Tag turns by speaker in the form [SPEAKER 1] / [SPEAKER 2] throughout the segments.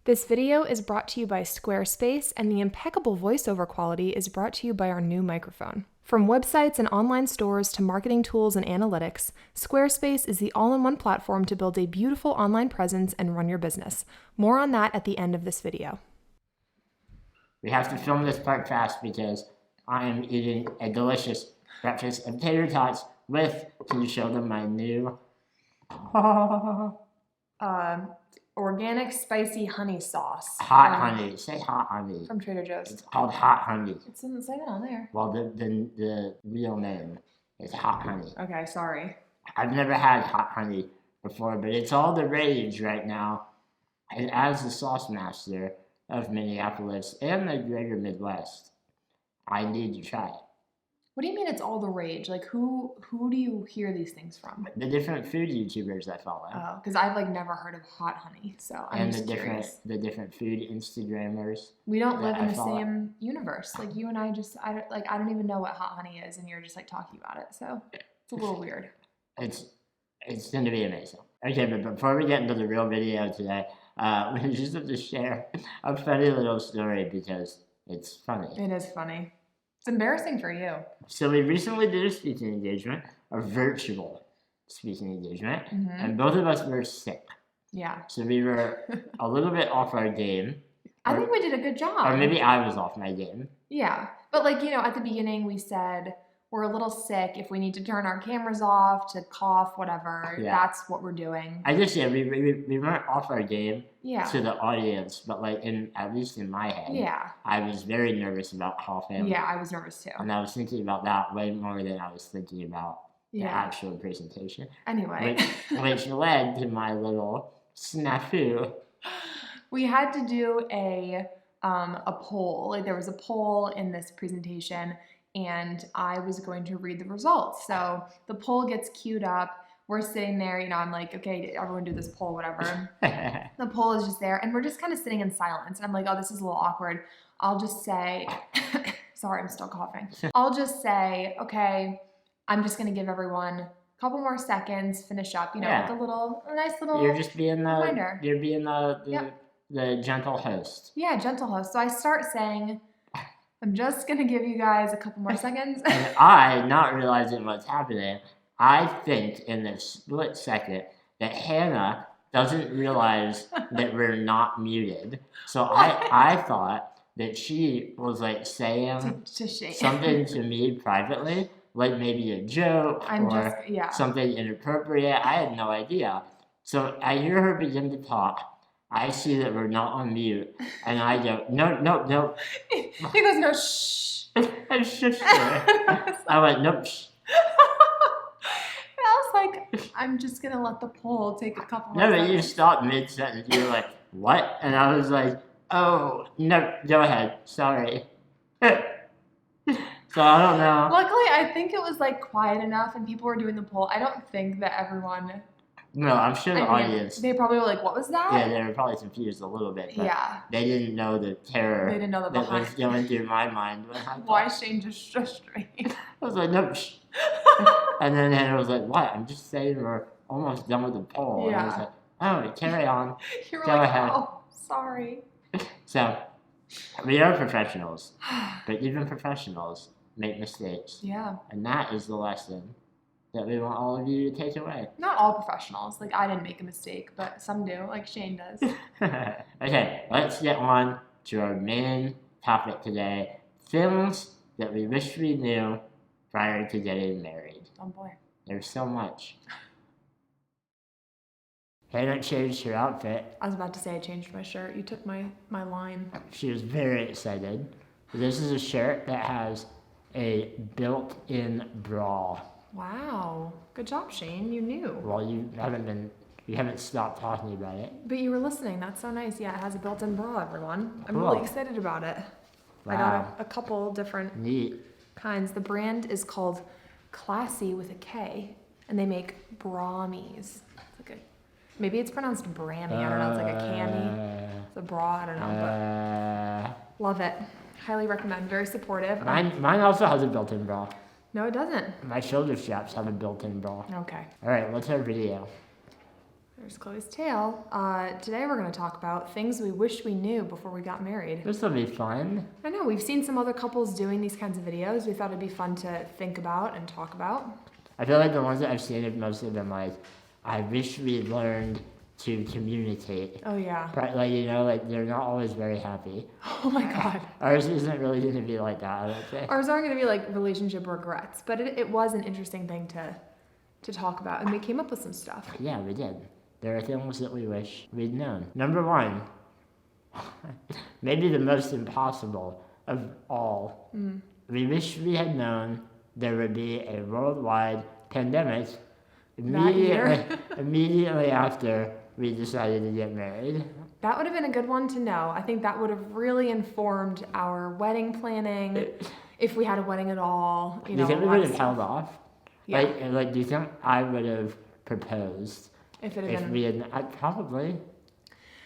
[SPEAKER 1] This video is brought to you by Squarespace, and the impeccable voiceover quality is brought to you by our new microphone. From websites and online stores to marketing tools and analytics, Squarespace is the all-in-one platform to build a beautiful online presence and run your business. More on that at the end of this video.
[SPEAKER 2] We have to film this part fast because I am eating a delicious breakfast of tater tots with, can you show them my new
[SPEAKER 1] Organic spicy honey sauce.
[SPEAKER 2] Hot honey. Say hot honey.
[SPEAKER 1] From Trader Joe's.
[SPEAKER 2] It's called hot honey.
[SPEAKER 1] It doesn't say that on there.
[SPEAKER 2] Well, the real name is hot honey.
[SPEAKER 1] Okay, sorry.
[SPEAKER 2] I've never had hot honey before, but it's all the rage right now. And as the sauce master of Minneapolis and the greater Midwest, I need to try it.
[SPEAKER 1] What do you mean it's all the rage? Like, who do you hear these things from?
[SPEAKER 2] The different food YouTubers I follow.
[SPEAKER 1] Oh, because I've never heard of hot honey, so I'm just curious.
[SPEAKER 2] The different food Instagrammers.
[SPEAKER 1] We don't live in the same universe. Like, you and I don't even know what hot honey is, and you're just talking about it. So it's a little weird.
[SPEAKER 2] It's going to be amazing. Okay, but before we get into the real video today, we just have to share a funny little story because it's funny.
[SPEAKER 1] It is funny. It's embarrassing for you.
[SPEAKER 2] So we recently did a speaking engagement, a virtual speaking engagement, and both of us were sick.
[SPEAKER 1] Yeah.
[SPEAKER 2] So we were a little bit off our game.
[SPEAKER 1] I think we did a good job.
[SPEAKER 2] Or maybe I was off my game.
[SPEAKER 1] Yeah. But at the beginning we said we're a little sick. If we need to turn our cameras off, to cough, whatever, that's what we're doing.
[SPEAKER 2] I just, we weren't off our game to the audience, but at least in my head, I was very nervous about coughing.
[SPEAKER 1] Yeah, I was nervous too.
[SPEAKER 2] And I was thinking about that way more than I was thinking about the actual presentation.
[SPEAKER 1] Anyway.
[SPEAKER 2] Which led to my little snafu.
[SPEAKER 1] We had to do a poll. There was a poll in this presentation, and I was going to read the results. So the poll gets queued up. We're sitting there, I'm like, okay, everyone do this poll, whatever. The poll is just there, and we're just kind of sitting in silence. And I'm like, oh, this is a little awkward. I'll just say, sorry, I'm still coughing. I'll just say, okay, I'm just going to give everyone a couple more seconds, finish up, like a nice little
[SPEAKER 2] You're just being
[SPEAKER 1] reminder.
[SPEAKER 2] You're being the gentle host.
[SPEAKER 1] Yeah, gentle host. So I start saying, I'm just going to give you guys a couple more seconds.
[SPEAKER 2] And I, not realizing what's happening, I think in this split second that Hannah doesn't realize that we're not muted. So I thought that she was saying something to me privately, like maybe a joke or something inappropriate. I had no idea. So I hear her begin to talk. I see that we're not on mute, and I go, no.
[SPEAKER 1] He goes, no, shh.
[SPEAKER 2] I shushed her. I went, nope. Shh.
[SPEAKER 1] And I was like, I'm just going to let the poll take a couple more seconds.
[SPEAKER 2] No, but you stopped mid-sentence. You were like, what? And I was like, oh, no, go ahead. Sorry. So I don't know.
[SPEAKER 1] Luckily, I think it was quiet enough, and people were doing the poll. I don't think that everyone...
[SPEAKER 2] No, I'm sure the audience...
[SPEAKER 1] They probably were like, what was that?
[SPEAKER 2] Yeah, they were probably confused a little bit. But they didn't know the terror
[SPEAKER 1] they didn't know
[SPEAKER 2] that was going through my mind.
[SPEAKER 1] Why Shane just straight?
[SPEAKER 2] I was like, nope. And then Hannah was like, what? I'm just saying we're almost done with the poll.
[SPEAKER 1] Yeah.
[SPEAKER 2] And I was like, oh, carry on.
[SPEAKER 1] You were
[SPEAKER 2] Go ahead.
[SPEAKER 1] oh, sorry.
[SPEAKER 2] So, we are professionals. But even professionals make mistakes.
[SPEAKER 1] Yeah.
[SPEAKER 2] And that is the lesson that we want all of you to take away.
[SPEAKER 1] Not all professionals. I didn't make a mistake, but some do, like Shane does.
[SPEAKER 2] Okay, let's get on to our main topic today. Things that we wish we knew prior to getting married.
[SPEAKER 1] Oh boy.
[SPEAKER 2] There's so much. Hannah changed her outfit.
[SPEAKER 1] I was about to say I changed my shirt. You took my line.
[SPEAKER 2] She was very excited. This is a shirt that has a built-in bra.
[SPEAKER 1] Wow. Good job, Shane. You knew.
[SPEAKER 2] Well, you haven't stopped talking about it.
[SPEAKER 1] But you were listening. That's so nice. Yeah, it has a built-in bra, everyone. I'm
[SPEAKER 2] cool.
[SPEAKER 1] really excited about it. Wow. I got a couple different kinds. The brand is called Classy with a K, and they make bramies. Maybe it's pronounced brammy. I don't know. It's like a cami. It's a bra. I don't know. But love it. Highly recommend. Very supportive.
[SPEAKER 2] Mine also has a built-in bra.
[SPEAKER 1] No, it doesn't.
[SPEAKER 2] My shoulder straps have a built-in bra.
[SPEAKER 1] Okay.
[SPEAKER 2] All right, what's our video?
[SPEAKER 1] There's Chloe's tale. Today we're going to talk about things we wish we knew before we got married.
[SPEAKER 2] This will be fun.
[SPEAKER 1] I know, we've seen some other couples doing these kinds of videos. We thought it'd be fun to think about and talk about.
[SPEAKER 2] I feel like the ones that I've seen have mostly been like, I wish we learned to communicate.
[SPEAKER 1] Oh, yeah.
[SPEAKER 2] Right, like, you know, like, they're not always very happy.
[SPEAKER 1] Oh, my God.
[SPEAKER 2] Ours isn't really going to be like that, I would say.
[SPEAKER 1] Ours aren't going to be like relationship regrets, but it was an interesting thing to talk about, and we came up with some stuff.
[SPEAKER 2] Yeah, we did. There are things that we wish we'd known. Number one, maybe the most impossible of all. We wish we had known there would be a worldwide pandemic immediately after we decided to get married.
[SPEAKER 1] That would have been a good one to know. I think that would have really informed our wedding planning, if we had a wedding at all.
[SPEAKER 2] Do you think we would have held off?
[SPEAKER 1] Yeah.
[SPEAKER 2] Like, do you think I would have proposed
[SPEAKER 1] if we
[SPEAKER 2] had probably?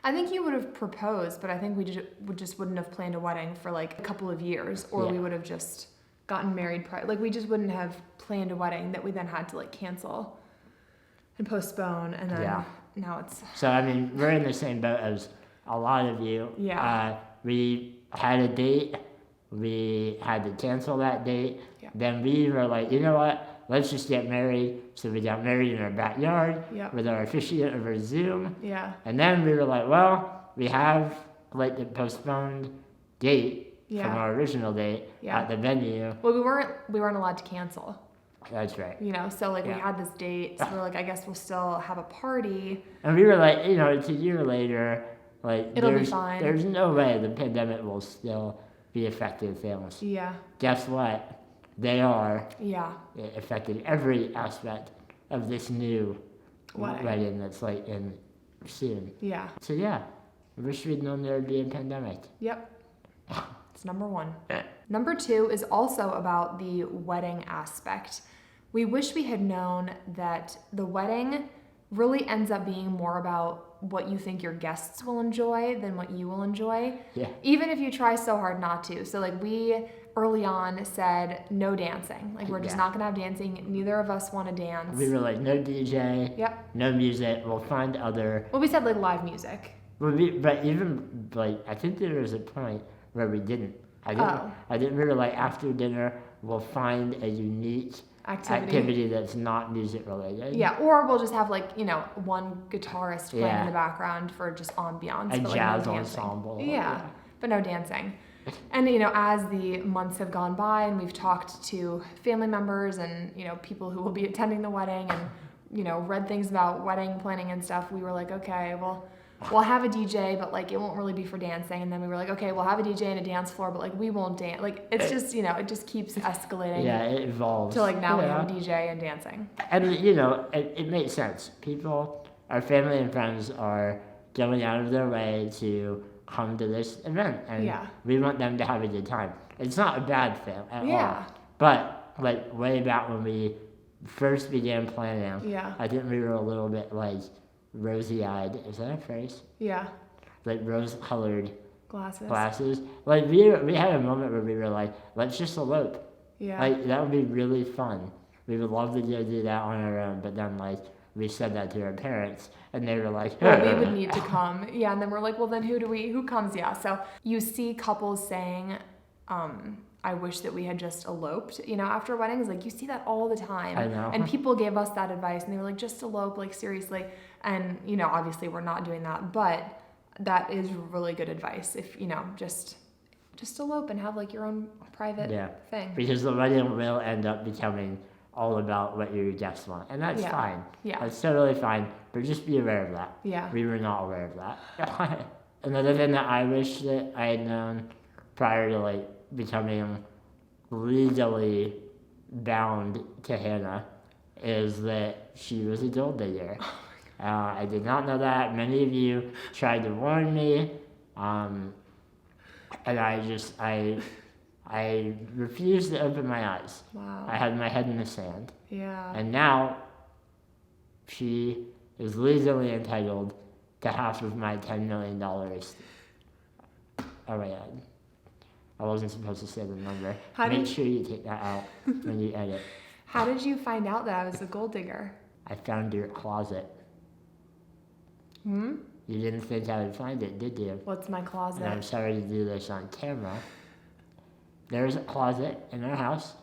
[SPEAKER 1] I think you would have proposed, but I think we just wouldn't have planned a wedding for like a couple of years, or we would have just gotten married like we just wouldn't have planned a wedding that we then had to like cancel and postpone, and then now it's...
[SPEAKER 2] So, I mean, we're in the same boat as a lot of you.
[SPEAKER 1] Yeah.
[SPEAKER 2] We had a date. We had to cancel that date.
[SPEAKER 1] Yeah.
[SPEAKER 2] Then we were like, you know what? Let's just get married. So we got married in our backyard with our officiant over Zoom.
[SPEAKER 1] Yeah.
[SPEAKER 2] And then we were like, well, we have like the postponed date from our original date at the venue.
[SPEAKER 1] Well, we weren't allowed to cancel.
[SPEAKER 2] That's right.
[SPEAKER 1] You know, so like we had this date, so we're like, I guess we'll still have a party.
[SPEAKER 2] And we were like, you know, it's a year later, like
[SPEAKER 1] it'll be fine.
[SPEAKER 2] There's no way the pandemic will still be affecting things.
[SPEAKER 1] Yeah.
[SPEAKER 2] Guess what? They are.
[SPEAKER 1] Yeah.
[SPEAKER 2] It affected every aspect of this new wedding that's like in soon.
[SPEAKER 1] Yeah.
[SPEAKER 2] So yeah, I wish we'd known there would be a pandemic.
[SPEAKER 1] Yep. It's number one. Number two is also about the wedding aspect. We wish we had known that the wedding really ends up being more about what you think your guests will enjoy than what you will enjoy. Yeah. Even if you try so hard not to. So like we early on said no dancing. Like we're just not gonna have dancing. Neither of us want to dance.
[SPEAKER 2] We were like no DJ. Yep. No music. We'll find other.
[SPEAKER 1] Well, we said like live music.
[SPEAKER 2] But even like I think there was a point where we didn't. We were like after dinner we'll find a unique activity that's not music related. Yeah, or we'll just have like, you know, one guitarist playing in the background for just ambiance. A
[SPEAKER 1] but
[SPEAKER 2] jazz
[SPEAKER 1] like no
[SPEAKER 2] ensemble.
[SPEAKER 1] Yeah, but no dancing. And, you know, as the months have gone by and we've talked to family members and, you know, people who will be attending the wedding and, you know, read things about wedding planning and stuff, we were like, okay, well, we'll have a DJ, but like it won't really be for dancing. And then we were like, okay, we'll have a DJ and a dance floor, but like we won't dance. Like it's just, you know, it just keeps escalating.
[SPEAKER 2] Yeah, it evolves.
[SPEAKER 1] To like now we have a DJ and dancing.
[SPEAKER 2] And you know, it makes sense. People, our family and friends are going out of their way to come to this event, and we want them to have a good time. It's not a bad thing at all. But like way back when we first began planning, I think we were a little bit like rosy-eyed. Is that a phrase? Yeah. Like rose-colored glasses. Like we had a moment where we were like, let's just elope. Yeah. Like that would be really fun. We would love to go do that on our own, but then like we said that to our parents and they were like,
[SPEAKER 1] well, we would need to come. Yeah, and then we're like, well then who comes? Yeah. So you see couples saying, I wish that we had just eloped, you know, after weddings. Like you see that all the time.
[SPEAKER 2] I know.
[SPEAKER 1] And people gave us that advice and they were like, just elope, like seriously. And, you know, obviously we're not doing that, but that is really good advice. If, you know, just elope and have like your own private thing.
[SPEAKER 2] Because the wedding will end up becoming all about what your guests want. And that's fine. Yeah. That's totally fine. But just be aware of that. Yeah. We were not aware of that. Another thing that I wish that I had known prior to like becoming legally bound to Hannah is that she was a gold digger. I did not know that. Many of you tried to warn me, and I refused to open my eyes. Wow. I had my head in the sand. Yeah. And now she is legally entitled to half of my $10 million. Oh my God. I wasn't supposed to say the number. Make sure you take that out when you edit.
[SPEAKER 1] How did you find out that I was a gold digger?
[SPEAKER 2] I found your closet.
[SPEAKER 1] Hmm?
[SPEAKER 2] You didn't think I would find it, did you?
[SPEAKER 1] What's my closet?
[SPEAKER 2] And I'm sorry to do this on camera. There's a closet in our house,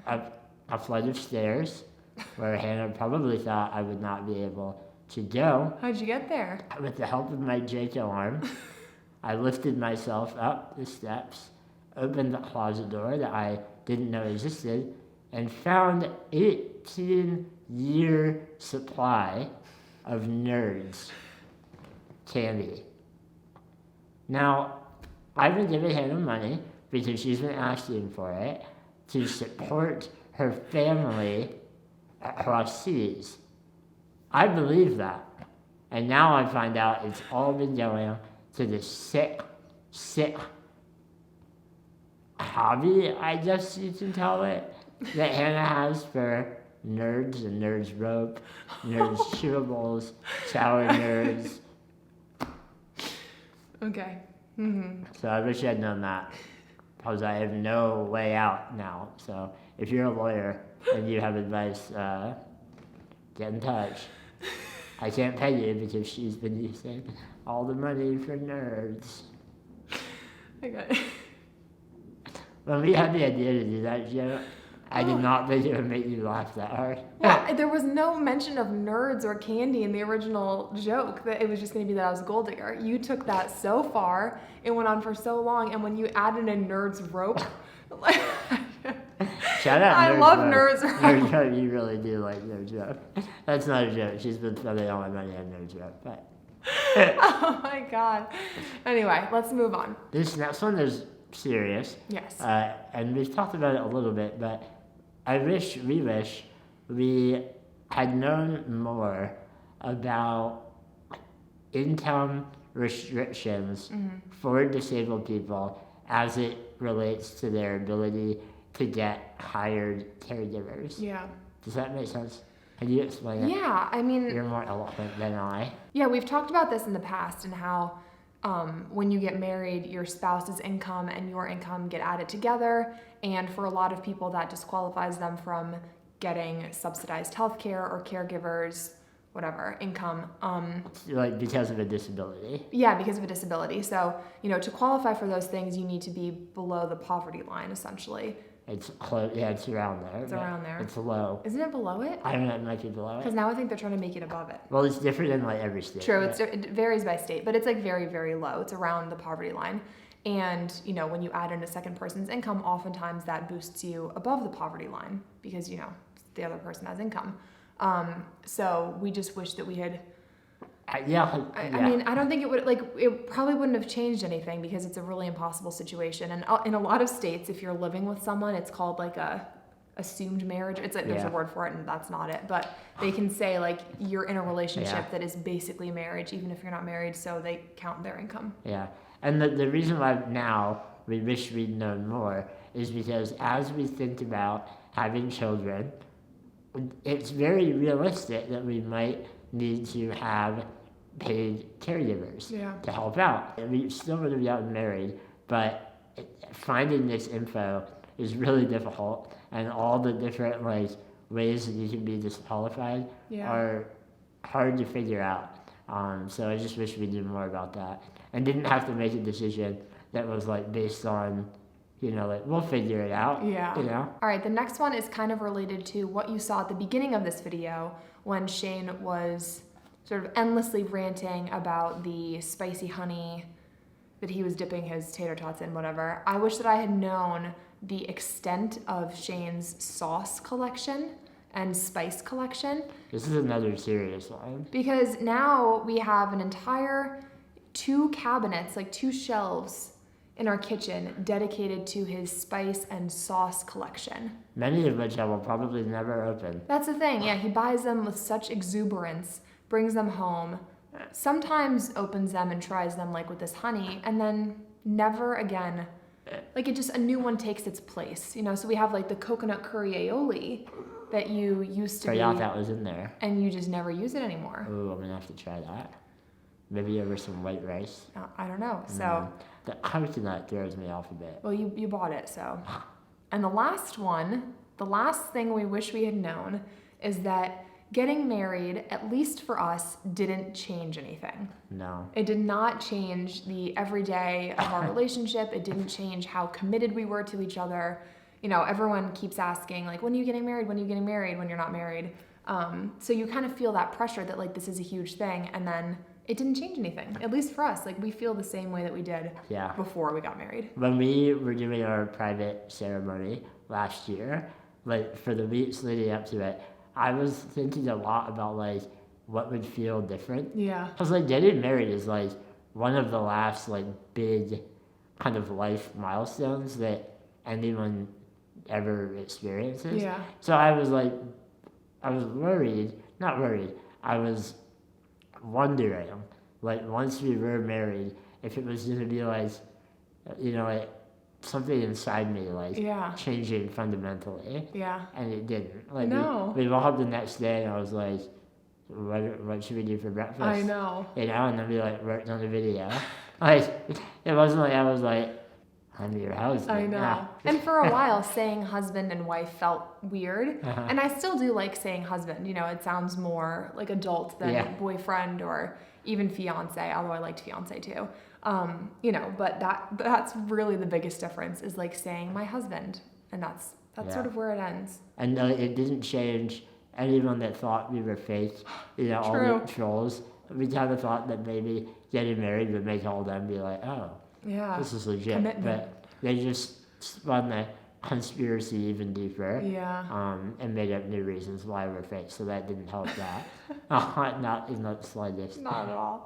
[SPEAKER 2] a flight of stairs, where Hannah probably thought I would not be able to go.
[SPEAKER 1] How'd you get there?
[SPEAKER 2] With the help of my Draco arm, I lifted myself up the steps, opened the closet door that I didn't know existed, and found 18-year supply of Nerds candy. Now, I've been giving Hannah money because she's been asking for it to support her family across seas. I believe that. And now I find out it's all been going to the sick hobby, I guess you can call it, that Hannah has for Nerds and Nerds rope, Nerds chewables, sour Nerds.
[SPEAKER 1] Okay. Mm-hmm.
[SPEAKER 2] So I wish I'd known that, because I have no way out now. So if you're a lawyer and you have advice, get in touch. I can't pay you because she's been using all the money for Nerds.
[SPEAKER 1] Okay.
[SPEAKER 2] When we had the idea to do that joke, I did not think it would make you laugh that hard.
[SPEAKER 1] Well, there was no mention of Nerds or candy in the original joke. That it was just going to be that I was a gold digger. You took that so far. It went on for so long. And when you added in Nerds rope,
[SPEAKER 2] Shout out
[SPEAKER 1] I
[SPEAKER 2] Nerds
[SPEAKER 1] love
[SPEAKER 2] rope.
[SPEAKER 1] Nerds rope.
[SPEAKER 2] Nerds rope, you really do like Nerds rope. That's not a joke. She's been spending all my money on Nerds rope. But
[SPEAKER 1] Oh my God. Anyway, let's move on.
[SPEAKER 2] this next one is serious.
[SPEAKER 1] Yes.
[SPEAKER 2] And we've talked about it a little bit, but we wish we had known more about income restrictions for disabled people as it relates to their ability to get hired caregivers.
[SPEAKER 1] Yeah.
[SPEAKER 2] Does that make sense? Can you explain it?
[SPEAKER 1] Yeah, I mean,
[SPEAKER 2] You're more eloquent than I.
[SPEAKER 1] yeah, we've talked about this in the past and how when you get married, your spouse's income and your income get added together. And for a lot of people, that disqualifies them from getting subsidized healthcare or caregivers, whatever, income.
[SPEAKER 2] Like because of a disability.
[SPEAKER 1] Yeah, because of a disability. So, to qualify for those things, you need to be below the poverty line, essentially.
[SPEAKER 2] It's close. Yeah, it's around there.
[SPEAKER 1] It's around there.
[SPEAKER 2] It's low.
[SPEAKER 1] Isn't it below it?
[SPEAKER 2] I don't know, it might be below
[SPEAKER 1] Because
[SPEAKER 2] it.
[SPEAKER 1] now I think they're trying to make it above it.
[SPEAKER 2] Well, it's different in like every state.
[SPEAKER 1] True,
[SPEAKER 2] but
[SPEAKER 1] it varies by state, but it's like very, very low. It's around the poverty line. And, when you add in a second person's income, oftentimes that boosts you above the poverty line because, the other person has income. So we just wish that we had... I mean, I don't think it would, it probably wouldn't have changed anything because it's a really impossible situation. And in a lot of states, if you're living with someone, it's called like a assumed marriage. It's like, there's a word for it and that's not it. But they can say like you're in a relationship that is basically marriage, even if you're not married, so they count their income.
[SPEAKER 2] Yeah. And the reason why now we wish we'd known more is because as we think about having children, it's very realistic that we might need to have paid caregivers to help out. And we still would have gotten married, but finding this info is really difficult, and all the different ways that you can be disqualified are hard to figure out. So I just wish we knew more about that and didn't have to make a decision that was based on, we'll figure it out.
[SPEAKER 1] Yeah. All right, the next one is kind of related to what you saw at the beginning of this video when Shane was sort of endlessly ranting about the spicy honey that he was dipping his tater tots in, whatever. I wish that I had known the extent of Shane's sauce collection and spice collection.
[SPEAKER 2] This is another serious one.
[SPEAKER 1] Because now we have an entire 2 cabinets, 2 shelves in our kitchen dedicated to his spice and sauce collection.
[SPEAKER 2] Many of which I will probably never open.
[SPEAKER 1] That's the thing, he buys them with such exuberance, brings them home, sometimes opens them and tries them with this honey, and then never again. A new one takes its place, So we have the coconut curry aioli that you used to
[SPEAKER 2] Forgot that was in there.
[SPEAKER 1] And you just never use it anymore.
[SPEAKER 2] Ooh, I'm gonna have to try that. Maybe over some white rice.
[SPEAKER 1] I don't know. So
[SPEAKER 2] the coconut throws me off a bit.
[SPEAKER 1] Well, you bought it, so. And the last thing we wish we had known is that getting married, at least for us, didn't change anything.
[SPEAKER 2] No.
[SPEAKER 1] It did not change the everyday of our relationship. It didn't change how committed we were to each other. You know, everyone keeps asking, like, when are you getting married? When are you getting married? When you're not married. So you kind of feel that pressure that, like, this is a huge thing. And then it didn't change anything, at least for us. Like, we feel the same way that we did before we got married.
[SPEAKER 2] When we were doing our private ceremony last year, like, for the weeks leading up to it, I was thinking a lot about, like, what would feel different.
[SPEAKER 1] Yeah.
[SPEAKER 2] Because, like, getting married is, like, one of the last, like, big kind of life milestones that anyone ever experiences.
[SPEAKER 1] Yeah.
[SPEAKER 2] So I was worried, not worried, I was wondering, like, once we were married, if it was going to be, like, you know, like, something inside me, like, changing fundamentally.
[SPEAKER 1] Yeah.
[SPEAKER 2] And it didn't. Like,
[SPEAKER 1] No.
[SPEAKER 2] we woke up the next day and I was like, what should we do for breakfast?
[SPEAKER 1] I know.
[SPEAKER 2] You know, and then we, like, worked on the video. Like, it wasn't like I was like, I'm your husband.
[SPEAKER 1] I know.
[SPEAKER 2] Yeah.
[SPEAKER 1] And for a while, saying husband and wife felt weird. And I still do like saying husband. You know, it sounds more like adult than boyfriend or even fiance, although I liked fiance too. You know, but that's really the biggest difference is like saying my husband. And that's sort of where it ends.
[SPEAKER 2] And it didn't change anyone that thought we were fake. You know, all the trolls. We kind of thought that maybe getting married would make all of them be like, oh.
[SPEAKER 1] Yeah.
[SPEAKER 2] This is legit.
[SPEAKER 1] Commitment.
[SPEAKER 2] But they just spun the conspiracy even deeper.
[SPEAKER 1] Yeah.
[SPEAKER 2] And made up new reasons why we're fake. So that didn't help that. Not in the slightest.
[SPEAKER 1] Not at all.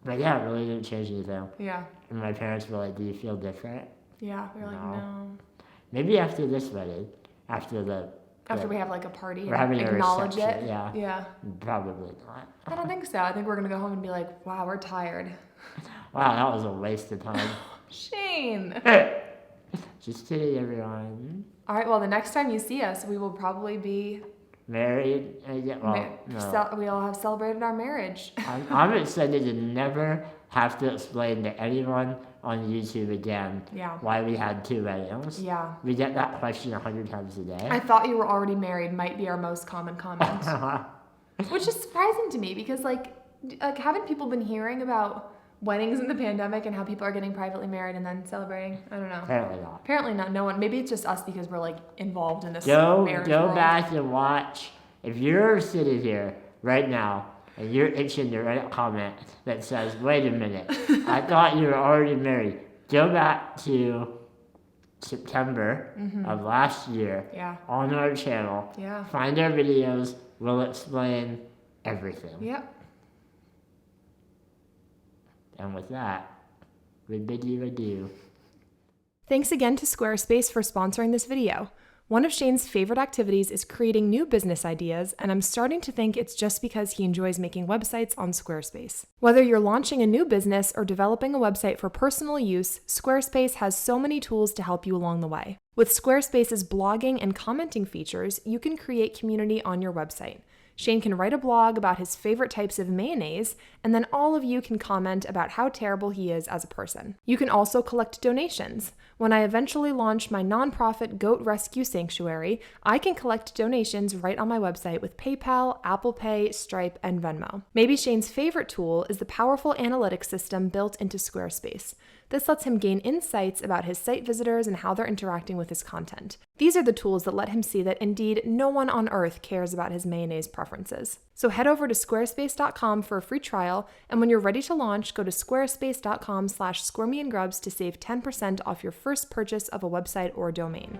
[SPEAKER 2] But yeah, it really didn't change anything.
[SPEAKER 1] Yeah.
[SPEAKER 2] And my parents were like, do you feel different?
[SPEAKER 1] Yeah. We were like, no.
[SPEAKER 2] Maybe after this wedding, after
[SPEAKER 1] we have like a party
[SPEAKER 2] we're
[SPEAKER 1] and
[SPEAKER 2] having
[SPEAKER 1] acknowledge
[SPEAKER 2] a
[SPEAKER 1] it.
[SPEAKER 2] Yeah. Probably not.
[SPEAKER 1] I don't think so. I think we're going to go home and be like, wow, we're tired.
[SPEAKER 2] Wow, that was a waste of time.
[SPEAKER 1] Shane.
[SPEAKER 2] Just kidding, everyone.
[SPEAKER 1] All right, well, the next time you see us, we will probably be
[SPEAKER 2] married.
[SPEAKER 1] We all have celebrated our marriage.
[SPEAKER 2] I'm excited to never have to explain to anyone on YouTube again why we had 2 weddings. Yeah. We get that question 100 times a day.
[SPEAKER 1] I thought you were already married might be our most common comment. Which is surprising to me because, like, haven't people been hearing about weddings in the pandemic and how people are getting privately married and then celebrating? I don't know. Apparently not. No one. Maybe it's just us because we're, like, involved in this marriage world.
[SPEAKER 2] Back and watch. If you're sitting here right now and you're itching to write a comment that says, wait a minute, I thought you were already married, go back to September of last year on our channel. Yeah. Find our videos. We'll explain everything.
[SPEAKER 1] Yep.
[SPEAKER 2] And with that, we bid you adieu.
[SPEAKER 1] Thanks again to Squarespace for sponsoring this video. One of Shane's favorite activities is creating new business ideas, and I'm starting to think it's just because he enjoys making websites on Squarespace. Whether you're launching a new business or developing a website for personal use, Squarespace has so many tools to help you along the way. With Squarespace's blogging and commenting features, you can create community on your website. Shane can write a blog about his favorite types of mayonnaise, and then all of you can comment about how terrible he is as a person. You can also collect donations. When I eventually launch my nonprofit goat rescue sanctuary, I can collect donations right on my website with PayPal, Apple Pay, Stripe, and Venmo. Maybe Shane's favorite tool is the powerful analytics system built into Squarespace. This lets him gain insights about his site visitors and how they're interacting with his content. These are the tools that let him see that indeed no one on earth cares about his mayonnaise preferences. So head over to squarespace.com for a free trial, and when you're ready to launch, go to squarespace.com/squirmyandgrubs to save 10% off your first purchase of a website or domain.